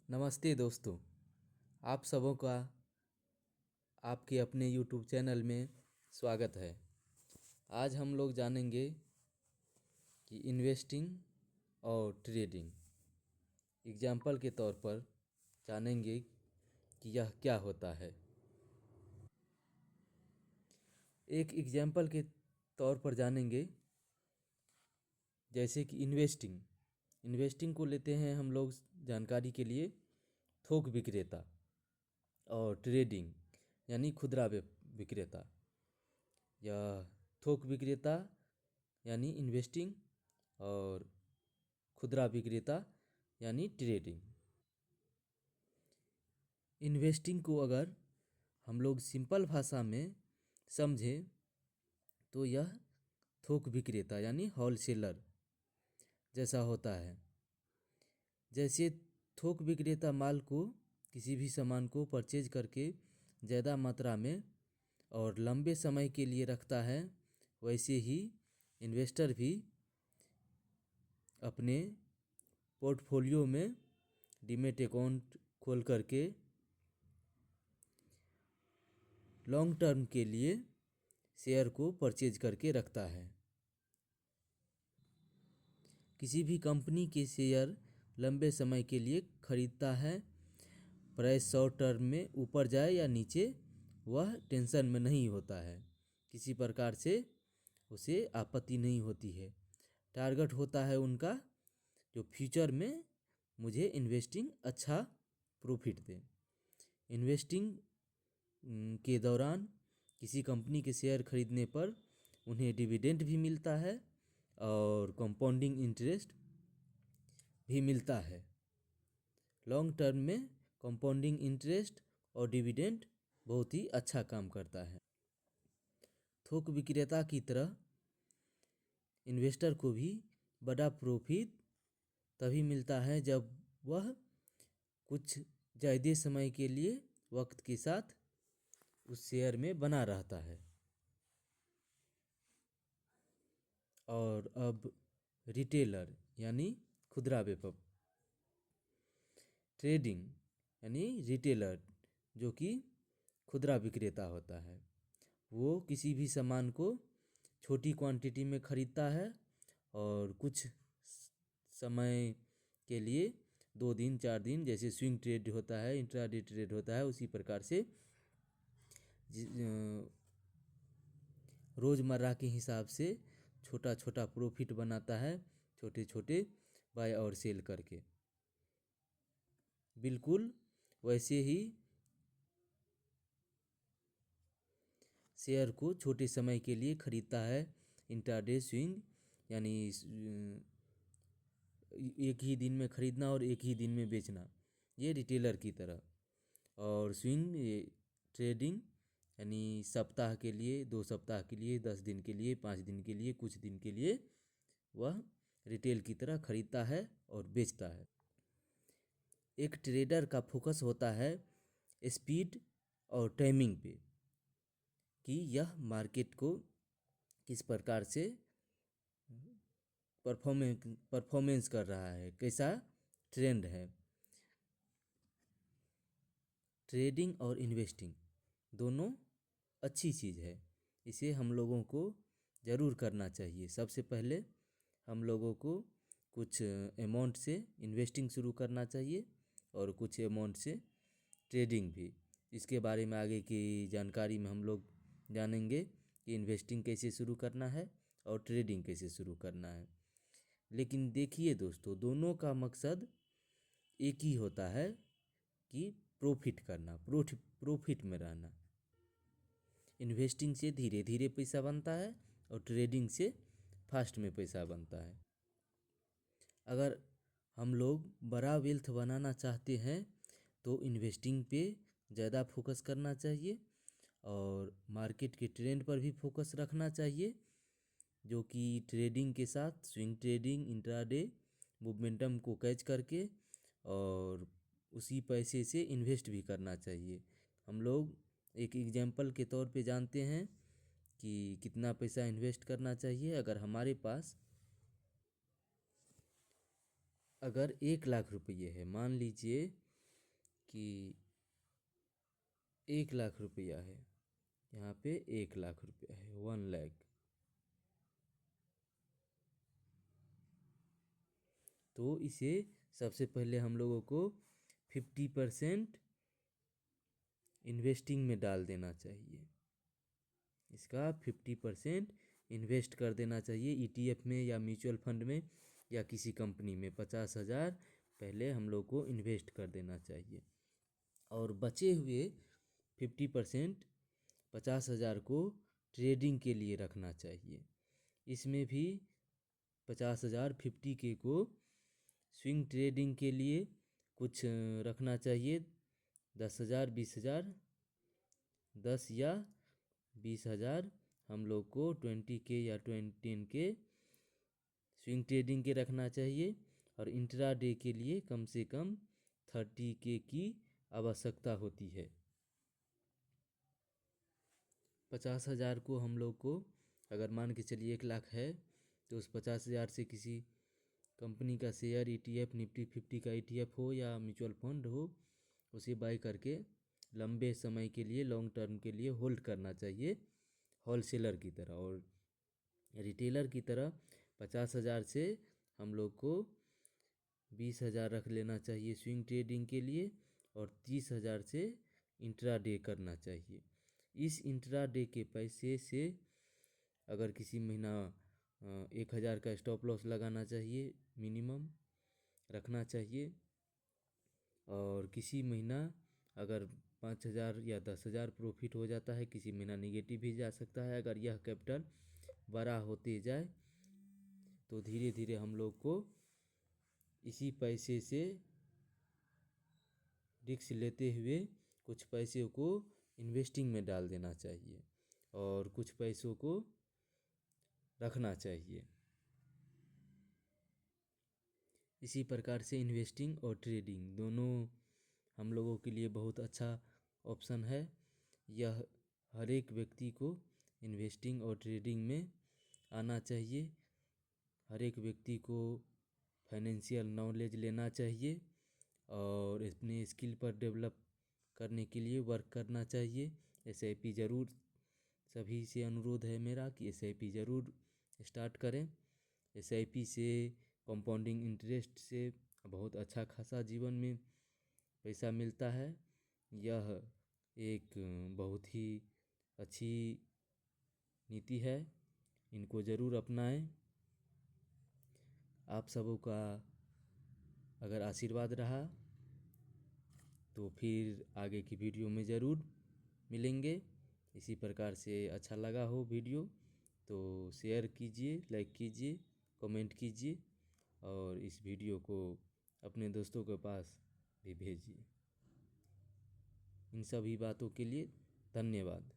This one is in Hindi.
नमस्ते दोस्तों। आप सबों का आपके अपने YouTube चैनल में स्वागत है। आज हम लोग जानेंगे कि इन्वेस्टिंग और ट्रेडिंग एग्जाम्पल के तौर पर जानेंगे कि यह क्या होता है। एक एग्जाम्पल के तौर पर जानेंगे जैसे कि इन्वेस्टिंग को लेते हैं हम लोग जानकारी के लिए थोक विक्रेता और ट्रेडिंग यानी खुदरा विक्रेता या थोक विक्रेता यानी इन्वेस्टिंग और खुदरा विक्रेता यानी ट्रेडिंग। इन्वेस्टिंग को अगर हम लोग सिंपल भाषा में समझें तो यह थोक विक्रेता यानी होलसेलर जैसा होता है। जैसे थोक विक्रेता माल को किसी भी सामान को परचेज करके ज़्यादा मात्रा में और लंबे समय के लिए रखता है, वैसे ही इन्वेस्टर भी अपने पोर्टफोलियो में डीमैट अकाउंट खोल करके लॉन्ग टर्म के लिए शेयर को परचेज करके रखता है। किसी भी कंपनी के शेयर लंबे समय के लिए खरीदता है। प्राइस शॉर्ट टर्म में ऊपर जाए या नीचे वह टेंशन में नहीं होता है, किसी प्रकार से उसे आपत्ति नहीं होती है। टारगेट होता है उनका जो फ्यूचर में मुझे इन्वेस्टिंग अच्छा प्रॉफिट दे। इन्वेस्टिंग के दौरान किसी कंपनी के शेयर खरीदने पर उन्हें डिविडेंड भी मिलता है और कंपाउंडिंग इंटरेस्ट भी मिलता है। लॉन्ग टर्म में कंपाउंडिंग इंटरेस्ट और डिविडेंड बहुत ही अच्छा काम करता है। थोक विक्रेता की तरह इन्वेस्टर को भी बड़ा प्रॉफिट तभी मिलता है जब वह कुछ ज़्यादा समय के लिए वक्त के साथ उस शेयर में बना रहता है। और अब रिटेलर यानी खुदरा व्यापार, ट्रेडिंग यानी रिटेलर जो कि खुदरा विक्रेता होता है, वो किसी भी सामान को छोटी क्वांटिटी में खरीदता है और कुछ समय के लिए 2 दिन 4 दिन जैसे स्विंग ट्रेड होता है, इंट्राडे ट्रेड होता है, उसी प्रकार से रोज़मर्रा के हिसाब से छोटा छोटा प्रॉफिट बनाता है, छोटे छोटे बाय और सेल करके। बिल्कुल वैसे ही शेयर को छोटे समय के लिए खरीदता है। इंट्राडे स्विंग यानी एक ही दिन में खरीदना और एक ही दिन में बेचना, ये रिटेलर की तरह। और स्विंग ट्रेडिंग यानी सप्ताह के लिए, 2 सप्ताह के लिए, 10 दिन के लिए, 5 दिन के लिए, कुछ दिन के लिए वह रिटेल की तरह खरीदता है और बेचता है। एक ट्रेडर का फोकस होता है स्पीड और टाइमिंग पे कि यह मार्केट को किस प्रकार से परफॉर्मेंस कर रहा है, कैसा ट्रेंड है। ट्रेडिंग और इन्वेस्टिंग दोनों अच्छी चीज़ है, इसे हम लोगों को ज़रूर करना चाहिए। सबसे पहले हम लोगों को कुछ अमाउंट से इन्वेस्टिंग शुरू करना चाहिए और कुछ अमाउंट से ट्रेडिंग भी। इसके बारे में आगे की जानकारी में हम लोग जानेंगे कि इन्वेस्टिंग कैसे शुरू करना है और ट्रेडिंग कैसे शुरू करना है। लेकिन देखिए दोस्तों, दोनों का मकसद एक ही होता है कि प्रॉफिट करना, प्रॉफिट में रहना। इन्वेस्टिंग से धीरे धीरे पैसा बनता है और ट्रेडिंग से फास्ट में पैसा बनता है। अगर हम लोग बड़ा वेल्थ बनाना चाहते हैं तो इन्वेस्टिंग पे ज़्यादा फोकस करना चाहिए और मार्केट के ट्रेंड पर भी फोकस रखना चाहिए, जो कि ट्रेडिंग के साथ स्विंग ट्रेडिंग, इंट्राडे मोमेंटम को कैच करके और उसी पैसे से इन्वेस्ट भी करना चाहिए। हम लोग एक एग्जांपल के तौर पे जानते हैं कि कितना पैसा इन्वेस्ट करना चाहिए। अगर हमारे पास अगर 1 लाख रुपये है, मान लीजिए कि 1 लाख रुपया है, यहाँ पे 1 लाख रुपया है, 1 लाख। तो इसे सबसे पहले हम लोगों को 50% इन्वेस्टिंग में डाल देना चाहिए। इसका 50% इन्वेस्ट कर देना चाहिए ETF में या म्यूचुअल फंड में या किसी कंपनी में। 50,000 पहले हम लोग को इन्वेस्ट कर देना चाहिए और बचे हुए 50% 50,000 को ट्रेडिंग के लिए रखना चाहिए। इसमें भी 50,000 50K को स्विंग ट्रेडिंग के लिए कुछ रखना चाहिए। 10,000 20,000 10 या 20,000 हम लोग को 20K या 10K स्विंग ट्रेडिंग के रखना चाहिए और इंट्राडे के लिए कम से कम 30K की आवश्यकता होती है। 50,000 को हम लोग को अगर मान के चलिए 1 लाख है तो उस 50,000 से किसी कंपनी का शेयर ETF निफ्टी 50 का ETF हो या म्यूचुअल फंड हो, उसे बाय करके लंबे समय के लिए लॉन्ग टर्म के लिए होल्ड करना चाहिए होलसेलर की तरह। और रिटेलर की तरह 50,000 से हम लोग को 20,000 रख लेना चाहिए स्विंग ट्रेडिंग के लिए और 30,000 से इंट्राडे करना चाहिए। इस इंट्राडे के पैसे से अगर किसी महीना 1,000 का स्टॉप लॉस लगाना चाहिए, मिनिमम रखना चाहिए। और किसी महीना अगर 5,000 या 10,000 प्रॉफिट हो जाता है, किसी महीना निगेटिव भी जा सकता है। अगर यह कैपिटल बड़ा होते जाए तो धीरे धीरे हम लोग को इसी पैसे से रिस्क लेते हुए कुछ पैसे को इन्वेस्टिंग में डाल देना चाहिए और कुछ पैसों को रखना चाहिए। इसी प्रकार से इन्वेस्टिंग और ट्रेडिंग दोनों हम लोगों के लिए बहुत अच्छा ऑप्शन है। यह हर एक व्यक्ति को इन्वेस्टिंग और ट्रेडिंग में आना चाहिए। हर एक व्यक्ति को फाइनेंशियल नॉलेज लेना चाहिए और अपने स्किल पर डेवलप करने के लिए वर्क करना चाहिए। SIP ज़रूर, सभी से अनुरोध है मेरा कि SIP ज़रूर स्टार्ट करें। SIP से कंपाउंडिंग इंटरेस्ट से बहुत अच्छा खासा जीवन में पैसा मिलता है। यह एक बहुत ही अच्छी नीति है, इनको ज़रूर अपनाएं। आप सबों का अगर आशीर्वाद रहा तो फिर आगे की वीडियो में ज़रूर मिलेंगे। इसी प्रकार से अच्छा लगा हो वीडियो तो शेयर कीजिए, लाइक कीजिए, कमेंट कीजिए और इस वीडियो को अपने दोस्तों के पास भी भेजिए। इन सभी बातों के लिए धन्यवाद।